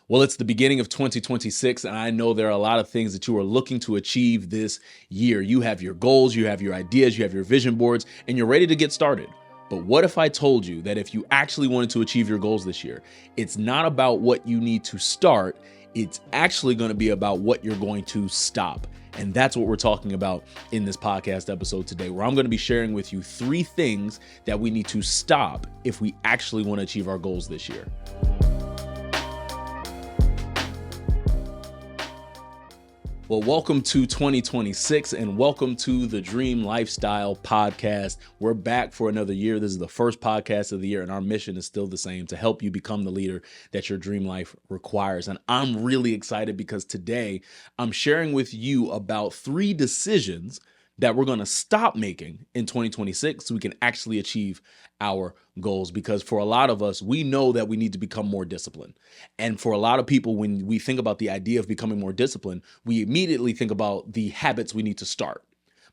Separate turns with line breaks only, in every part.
Well, it's the beginning of 2026, and I know there are a lot of things that you are looking to achieve this year. You have your goals, you have your ideas, you have your vision boards, and you're ready to get started. But what if I told you that if you actually wanted to achieve your goals this year, it's not about what you need to start, it's actually going to be about what you're going to stop. And that's what we're talking about in this podcast episode today, where I'm going to be sharing with you 3 things that we need to stop if we actually want to achieve our goals this year. Well, welcome to 2026 and welcome to the Dream Lifestyle Podcast. We're back for another year. This is the first podcast of the year, and our mission is still the same: to help you become the leader that your dream life requires. And I'm really excited because today I'm sharing with you about 3 decisions that we're going to stop making in 2026 so we can actually achieve our goals. Because for a lot of us, we know that we need to become more disciplined. And for a lot of people, when we think about the idea of becoming more disciplined, we immediately think about the habits we need to start.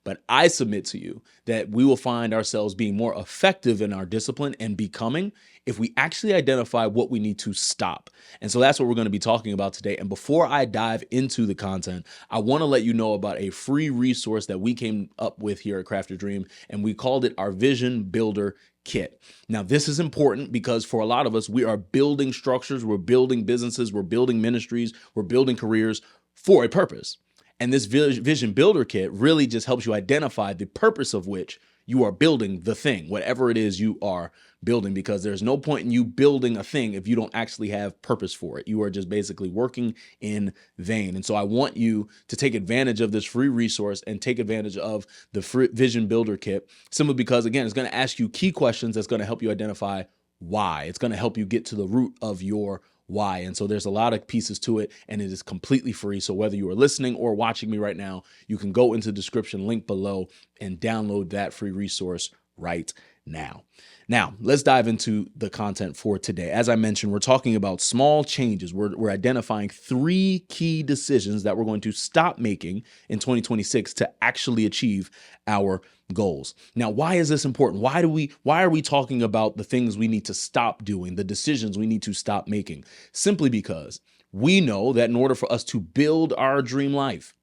But I submit to you that we will find ourselves being more effective in our discipline and becoming if we actually identify what we need to stop. And so that's what we're going to be talking about today. And before I dive into the content, I want to let you know about a free resource that we came up with here at Craft Your Dream, and we called it our Vision Builder Kit. Now, this is important because for a lot of us, we are building structures, we're building businesses, we're building ministries, we're building careers for a purpose. And this Vision Builder Kit really just helps you identify the purpose of which you are building the thing, whatever it is you are building, because there's no point in you building a thing if you don't actually have purpose for it. You are just basically working in vain. And so I want you to take advantage of this free resource and take advantage of the free Vision Builder Kit, simply because, again, it's going to ask you key questions that's going to help you identify why. It's going to help you get to the root of your why. And so there's a lot of pieces to it, and it is completely free. So whether you are listening or watching me right now, you can go into the description link below and download that free resource right now. Now, let's dive into the content for today. As I mentioned, we're talking about small changes. We're identifying 3 key decisions that we're going to stop making in 2026 to actually achieve our goals. Now, why is this important? Why are we talking about the things we need to stop doing, the decisions we need to stop making? Simply because we know that in order for us to build our dream life,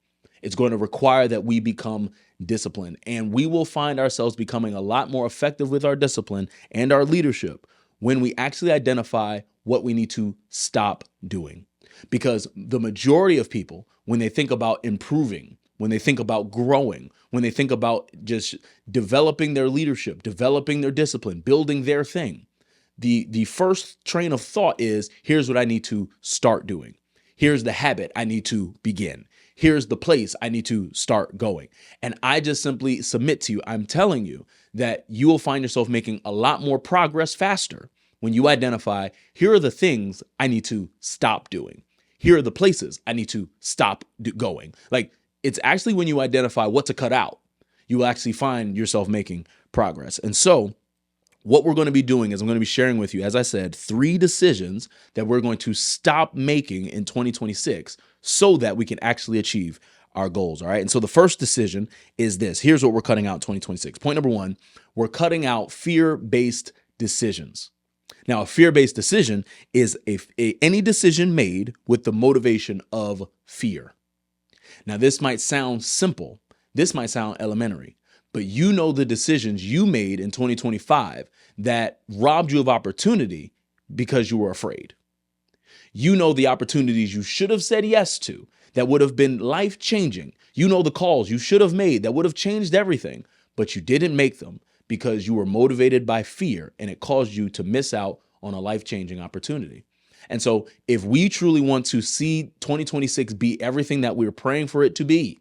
it's going to require that we become disciplined, and we will find ourselves becoming a lot more effective with our discipline and our leadership when we actually identify what we need to stop doing. Because the majority of people, when they think about improving, when they think about growing, when they think about just developing their leadership, developing their discipline, building their thing, the first train of thought is, here's what I need to start doing. Here's the habit I need to begin. Here's the place I need to start going. And I just simply submit to you, I'm telling you that you will find yourself making a lot more progress faster when you identify, here are the things I need to stop doing. Here are the places I need to stop going. Like, it's actually when you identify what to cut out, you will actually find yourself making progress. And so what we're going to be doing is I'm going to be sharing with you, as I said, 3 decisions that we're going to stop making in 2026 so that we can actually achieve our goals. All right. And so the first decision is this. Here's what we're cutting out in 2026. Point number 1, we're cutting out fear-based decisions. Now, a fear-based decision is any decision made with the motivation of fear. Now, this might sound simple. This might sound elementary. But you know the decisions you made in 2025 that robbed you of opportunity because you were afraid. You know the opportunities you should have said yes to that would have been life-changing. You know the calls you should have made that would have changed everything, but you didn't make them because you were motivated by fear, and it caused you to miss out on a life-changing opportunity. And so if we truly want to see 2026 be everything that we're praying for it to be,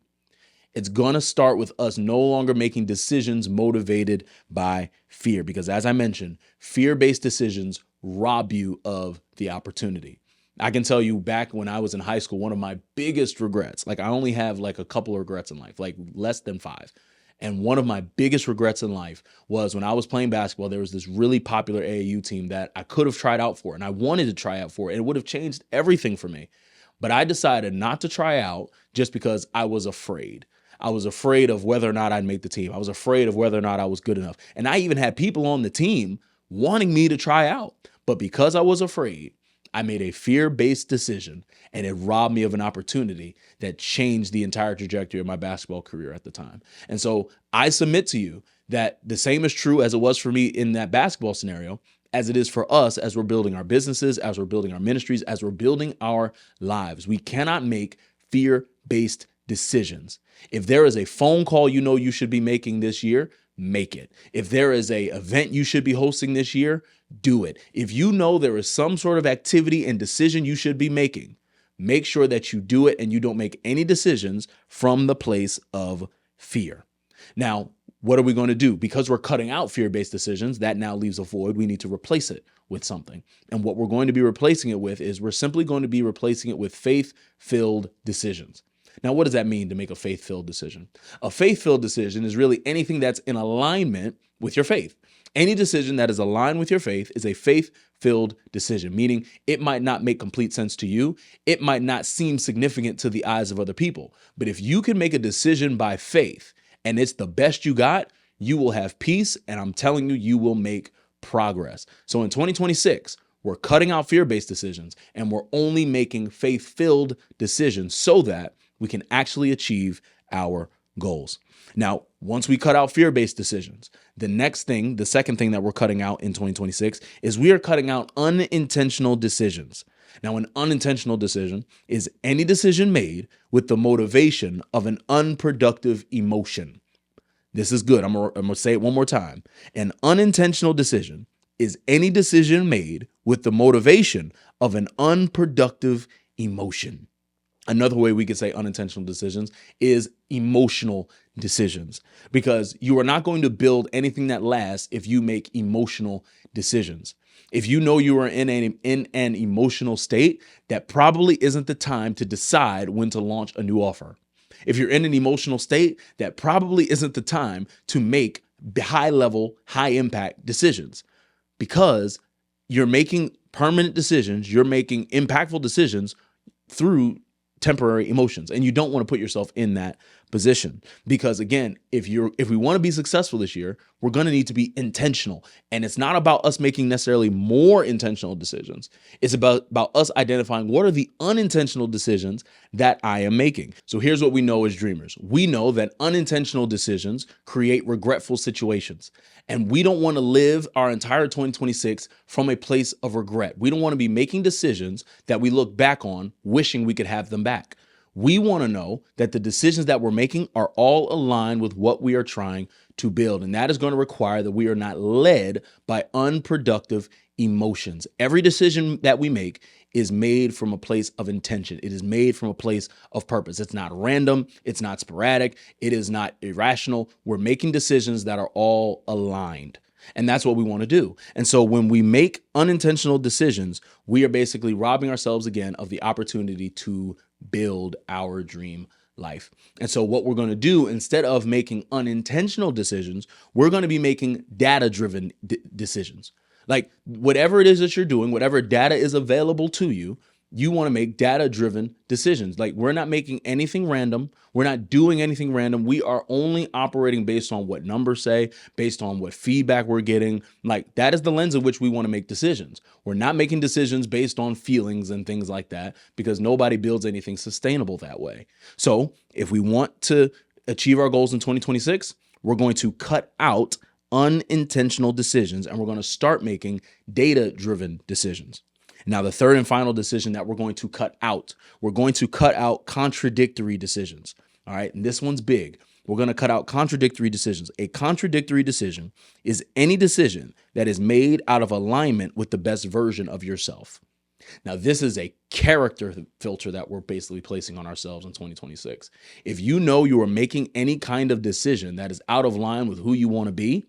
it's going to start with us no longer making decisions motivated by fear, because as I mentioned, fear-based decisions rob you of the opportunity. I can tell you, back when I was in high school, one of my biggest regrets, like, I only have like a couple of regrets in life, like less than 5. And one of my biggest regrets in life was when I was playing basketball, there was this really popular AAU team that I could have tried out for, and I wanted to try out for, and it would have changed everything for me. But I decided not to try out just because I was afraid. I was afraid of whether or not I'd make the team. I was afraid of whether or not I was good enough. And I even had people on the team wanting me to try out. But because I was afraid, I made a fear-based decision, and it robbed me of an opportunity that changed the entire trajectory of my basketball career at the time. And so I submit to you that the same is true as it was for me in that basketball scenario, as it is for us as we're building our businesses, as we're building our ministries, as we're building our lives. We cannot make fear-based decisions. If there is a phone call you know you should be making this year, make it. If there is a event you should be hosting this year, do it. If you know there is some sort of activity and decision you should be making, make sure that you do it and you don't make any decisions from the place of fear. Now, what are we going to do? Because we're cutting out fear-based decisions, that now leaves a void. We need to replace it with something. And what we're going to be replacing it with is we're simply going to be replacing it with faith-filled decisions. Now, what does that mean to make a faith-filled decision? A faith-filled decision is really anything that's in alignment with your faith. Any decision that is aligned with your faith is a faith-filled decision, meaning it might not make complete sense to you. It might not seem significant to the eyes of other people. But if you can make a decision by faith and it's the best you got, you will have peace. And I'm telling you, you will make progress. So in 2026, we're cutting out fear-based decisions and we're only making faith-filled decisions so that we can actually achieve our goals. Now, once we cut out fear-based decisions, the second thing that we're cutting out in 2026 is we are cutting out unintentional decisions. Now, an unintentional decision is any decision made with the motivation of an unproductive emotion. This is good. I'm going to say it one more time. An unintentional decision is any decision made with the motivation of an unproductive emotion. Another way we could say unintentional decisions is emotional decisions, because you are not going to build anything that lasts if you make emotional decisions. If you know you are in an emotional state, that probably isn't the time to decide when to launch a new offer. If you're in an emotional state, that probably isn't the time to make high level, high impact decisions, because you're making permanent decisions, you're making impactful decisions through temporary emotions, and you don't want to put yourself in that position, because again, if we want to be successful this year, we're going to need to be intentional. And it's not about us making necessarily more intentional decisions. It's about us identifying what are the unintentional decisions that I am making. So here's what we know as dreamers. We know that unintentional decisions create regretful situations. And we don't want to live our entire 2026 from a place of regret. We don't want to be making decisions that we look back on wishing we could have them back. We want to know that the decisions that we're making are all aligned with what we are trying to build. And that is going to require that we are not led by unproductive emotions. Every decision that we make is made from a place of intention. It is made from a place of purpose. It's not random. It's not sporadic. It is not irrational. We're making decisions that are all aligned. And that's what we want to do. And so when we make unintentional decisions, we are basically robbing ourselves again of the opportunity to build our dream life. And so what we're going to do, instead of making unintentional decisions, we're going to be making data-driven decisions. Like whatever it is that you're doing, whatever data is available to you, you want to make data-driven decisions. Like we're not making anything random. We're not doing anything random. We are only operating based on what numbers say, based on what feedback we're getting. Like that is the lens in which we want to make decisions. We're not making decisions based on feelings and things like that, because nobody builds anything sustainable that way. So if we want to achieve our goals in 2026, we're going to cut out unintentional decisions and we're going to start making data-driven decisions. Now, the third and final decision that we're going to cut out contradictory decisions. All right. And this one's big. We're going to cut out contradictory decisions. A contradictory decision is any decision that is made out of alignment with the best version of yourself. Now, this is a character filter that we're basically placing on ourselves in 2026. If you know you are making any kind of decision that is out of line with who you want to be,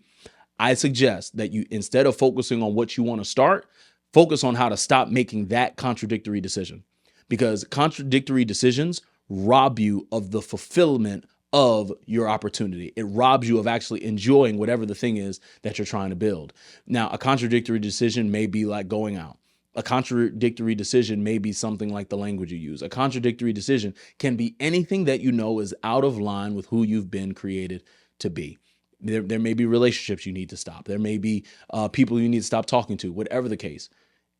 I suggest that you, instead of focusing on what you want to start, focus on how to stop making that contradictory decision, because contradictory decisions rob you of the fulfillment of your opportunity. It robs you of actually enjoying whatever the thing is that you're trying to build. Now, a contradictory decision may be like going out. A contradictory decision may be something like the language you use. A contradictory decision can be anything that you know is out of line with who you've been created to be. There may be relationships you need to stop. There may be people you need to stop talking to, whatever the case.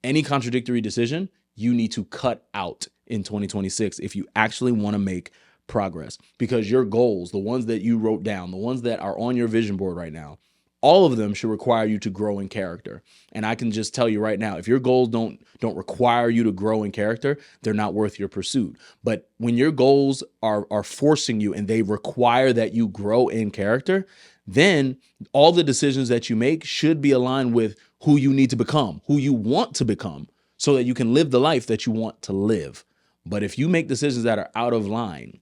Any contradictory decision you need to cut out in 2026 if you actually want to make progress, because your goals, the ones that you wrote down, the ones that are on your vision board right now, all of them should require you to grow in character. And I can just tell you right now, if your goals don't require you to grow in character, they're not worth your pursuit. But when your goals are forcing you and they require that you grow in character, then all the decisions that you make should be aligned with who you need to become, who you want to become, so that you can live the life that you want to live. But if you make decisions that are out of line,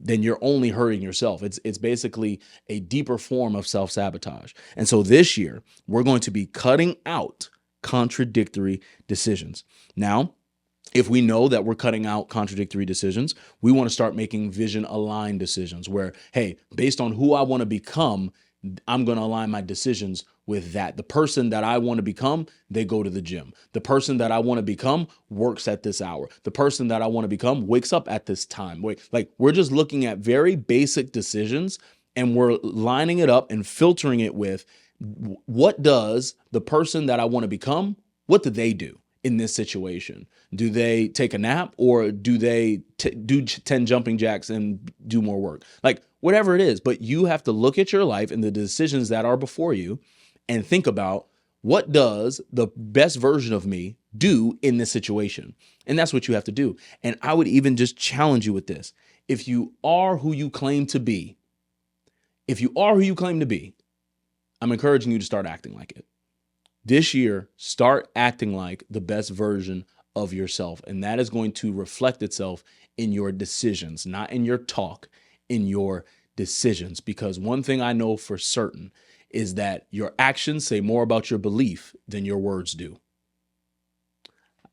then you're only hurting yourself. It's basically a deeper form of self-sabotage. And so this year, we're going to be cutting out contradictory decisions. Now, if we know that we're cutting out contradictory decisions, we want to start making vision-aligned decisions where, hey, based on who I want to become, I'm going to align my decisions with that. The person that I want to become, they go to the gym. The person that I want to become works at this hour. The person that I want to become wakes up at this time. Like, we're just looking at very basic decisions and we're lining it up and filtering it with what does the person that I want to become, what do they do in this situation? Do they take a nap or do they do 10 jumping jacks and do more work? Like, whatever it is, but you have to look at your life and the decisions that are before you and think about, what does the best version of me do in this situation? And that's what you have to do. And I would even just challenge you with this. If you are who you claim to be, I'm encouraging you to start acting like it. This year, start acting like the best version of yourself. And that is going to reflect itself in your decisions, not in your talk, in your decisions. Because one thing I know for certain is that your actions say more about your belief than your words do.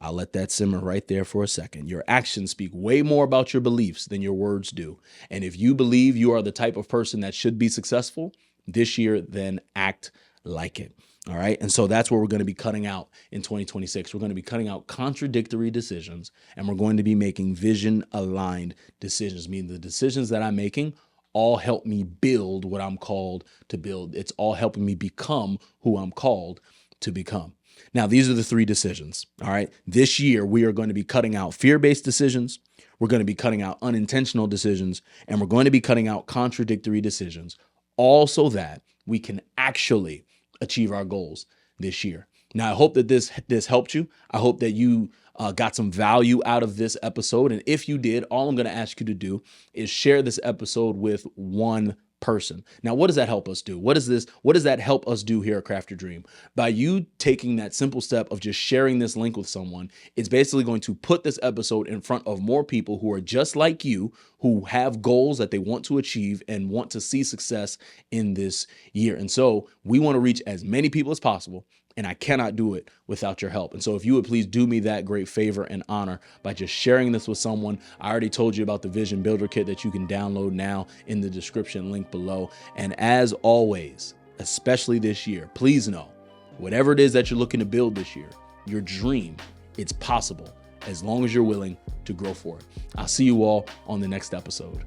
I'll let that simmer right there for a second. Your actions speak way more about your beliefs than your words do. And if you believe you are the type of person that should be successful this year, then act like it. All right. And so that's what we're going to be cutting out in 2026. We're going to be cutting out contradictory decisions, and we're going to be making vision aligned decisions, meaning the decisions that I'm making all help me build what I'm called to build. It's all helping me become who I'm called to become. Now, these are the three decisions. All right. This year, we are going to be cutting out fear-based decisions. We're going to be cutting out unintentional decisions, and we're going to be cutting out contradictory decisions, all so that we can actually achieve our goals this year. Now, I hope that this helped you. I hope that you got some value out of this episode. And if you did, all I'm going to ask you to do is share this episode with one person. Now, what does that help us do? What does that help us do here at Craft Your Dream? By you taking that simple step of just sharing this link with someone, it's basically going to put this episode in front of more people who are just like you, who have goals that they want to achieve and want to see success in this year. And so we want to reach as many people as possible. And I cannot do it without your help. And so if you would please do me that great favor and honor by just sharing this with someone. I already told you about the Vision Builder Kit that you can download now in the description link below. And as always, especially this year, please know, whatever it is that you're looking to build this year, your dream, it's possible as long as you're willing to grow for it. I'll see you all on the next episode.